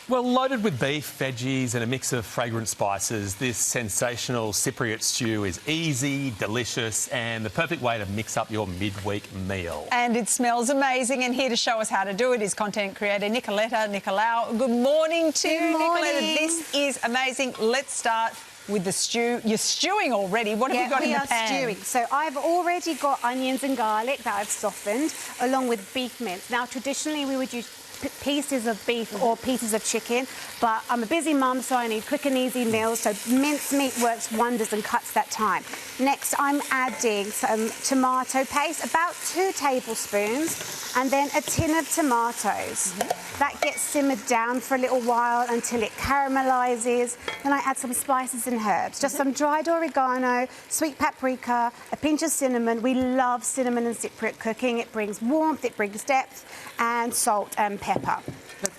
Well, loaded with beef, veggies and a mix of fragrant spices, this sensational Cypriot stew is easy, delicious and the perfect way to mix up your midweek meal. And it smells amazing, and here to show us how to do it is content creator Nicolau. Good morning to you, Nicoletta. This is amazing. Let's start with the stew. You're stewing already. What have you got in the pan? We are stewing. So I've already got onions and garlic that I've softened, along with beef mince. Now, traditionally, we would use pieces of beef or pieces of chicken, but I'm a busy mum, so I need quick and easy meals, so minced meat works wonders and cuts that time. Next, I'm adding some tomato paste, about 2 tablespoons, and then a tin of tomatoes. That gets simmered down for a little while until it caramelizes. Then I add some spices and herbs, just some dried oregano, sweet paprika, a pinch of cinnamon. We love cinnamon and Cypriot cooking. It brings warmth, it brings depth, and salt and pepper.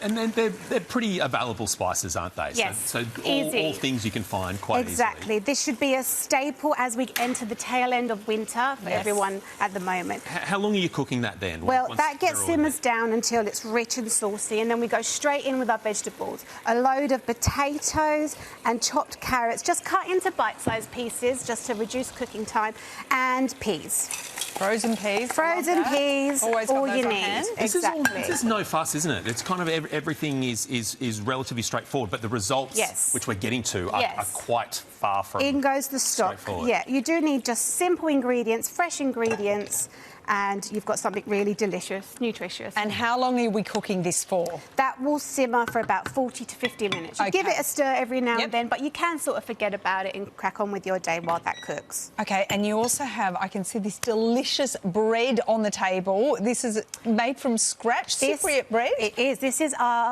And then they're pretty available spices, aren't they? Yes, So all things you can find quite easily. Exactly. This should be a staple as we enter the tail end of winter for everyone at the moment. How long are you cooking that then? Well, that gets simmers down until it's rich and saucy, and then we go straight in with our vegetables. A load of potatoes and chopped carrots, just cut into bite-sized pieces just to reduce cooking time, and peas. Frozen peas. Frozen peas, Always all you need. Exactly. This is no fuss, isn't it? It's kind of everything is relatively straightforward, but the results, which we're getting to, are quite far from in goes the stock. Yeah, you do need just simple ingredients, fresh ingredients, and you've got something really delicious, nutritious. And how long are we cooking this for? That will simmer for about 40 to 50 minutes. You give it a stir every now and then, but you can sort of forget about it and crack on with your day while that cooks. Okay, and you also have, I can see this delicious bread on the table. This is made from scratch, Cypriot bread? It is. This is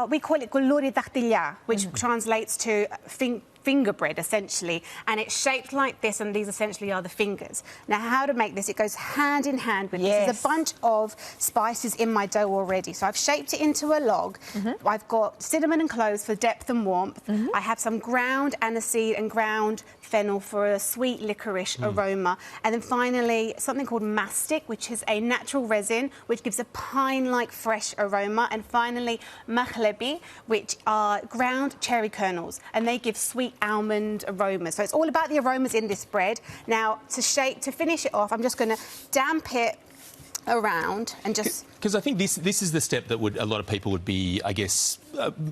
we call it Koulouri Daktylia, which translates to finger bread, essentially, and it's shaped like this, and these essentially are the fingers. Now, how to make this? It goes hand in hand with this. There's a bunch of spices in my dough already, so I've shaped it into a log. I've got cinnamon and cloves for depth and warmth. I have some ground aniseed and ground fennel for a sweet licorice aroma, and then finally something called mastic, which is a natural resin which gives a pine-like fresh aroma, and finally mahlepi, which are ground cherry kernels, and they give sweet almond aroma. So it's all about the aromas in this bread. Now, to finish it off, I'm just going to damp it around and just... Because I think this is the step that a lot of people would be, I guess,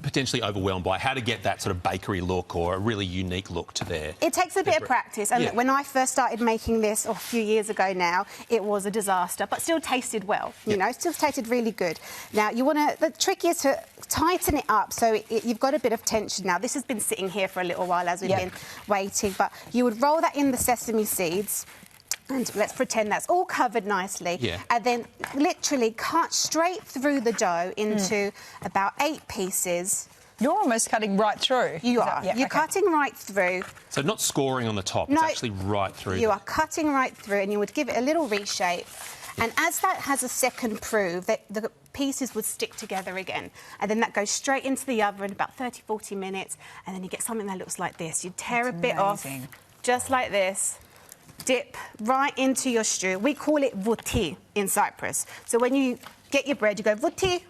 potentially overwhelmed by, how to get that sort of bakery look or a really unique look to their... It takes a bit of practice, and when I first started making this, a few years ago now, it was a disaster, but still tasted well, you know, still tasted really good. Now, the trick is to tighten it up so you've got a bit of tension now. This has been sitting here for a little while as we've been waiting, but you would roll that in the sesame seeds, and let's pretend that's all covered nicely. And then literally cut straight through the dough into about 8 pieces. You're almost cutting right through. You are. You're cutting right through. So not scoring on the top, it's actually right through. You are cutting right through, and you would give it a little reshape. And as that has a second prove, the pieces would stick together again. And then that goes straight into the oven about 30-40 minutes, and then you get something that looks like this. You tear a bit off, just like this. Dip right into your stew. We call it voti in Cyprus. So when you get your bread, you go voti.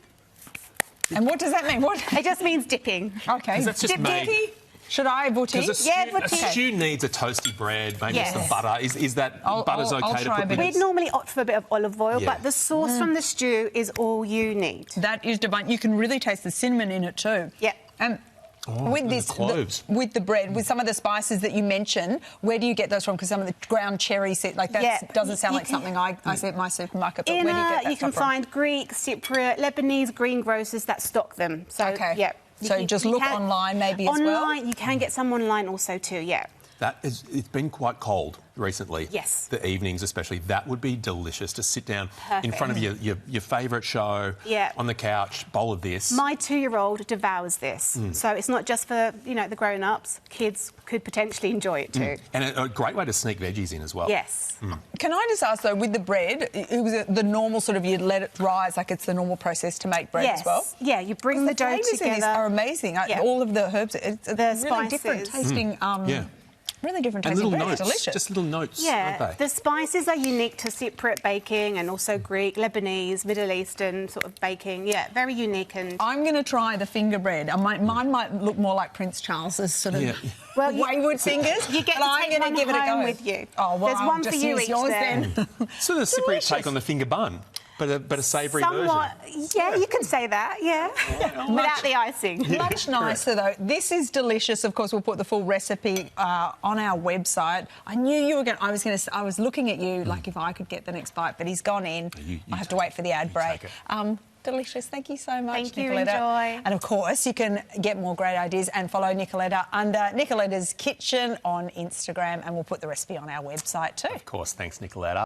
And what does that mean? It just means dipping. Okay. That's just made... Should I voti? A stew needs a toasty bread, maybe some butter. Is that butter's okay to put with? We'd normally opt for a bit of olive oil, but the sauce from the stew is all you need. That is divine. You can really taste the cinnamon in it too. With this, with the bread, with some of the spices that you mentioned, where do you get those from? Because some of the ground cherry, like that doesn't sound like something I see at my supermarket. But where do you get that you can find Greek, Cypriot, Lebanese greengrocers that stock them. So So just look online maybe as well. Online, you can get some online also too. It's been quite cold recently. Yes. The evenings especially. That would be delicious to sit down in front of your favourite show, on the couch, bowl of this. My 2-year-old devours this. So it's not just for, the grown-ups. Kids could potentially enjoy it too. And a great way to sneak veggies in as well. Yes. Can I just ask, though, with the bread, it was the normal sort of, you'd let it rise, like it's the normal process to make bread as well? Yeah, you bring the dough together. The flavours are amazing. All of the herbs, it's a really different tasting... Really different and tasting little bread. notes, Delicious. just little notes, Yeah, aren't they? the spices are unique to Cypriot baking and also Greek, Lebanese, Middle Eastern sort of baking. Yeah, very unique. And I'm going to try the finger bread. Mine might look more like Prince Charles's sort of wayward fingers. You get to I'm take going to give it a home go with you. Oh, well, There's I'll one just for you use each yours then. So the Cypriot take on the finger bun, but a savoury Somewhat, version. yeah, you can say that, yeah. Without the icing. Much nicer, though. This is delicious. Of course, we'll put the full recipe on our website. I knew you were going. I was looking at you like if I could get the next bite, but he's gone in. I have to wait for the ad break. Delicious. Thank you so much, Thank you, Nicoletta. enjoy. And of course, you can get more great ideas and follow Nicoletta under Nicoletta's Kitchen on Instagram, and we'll put the recipe on our website too. Of course, thanks, Nicoletta.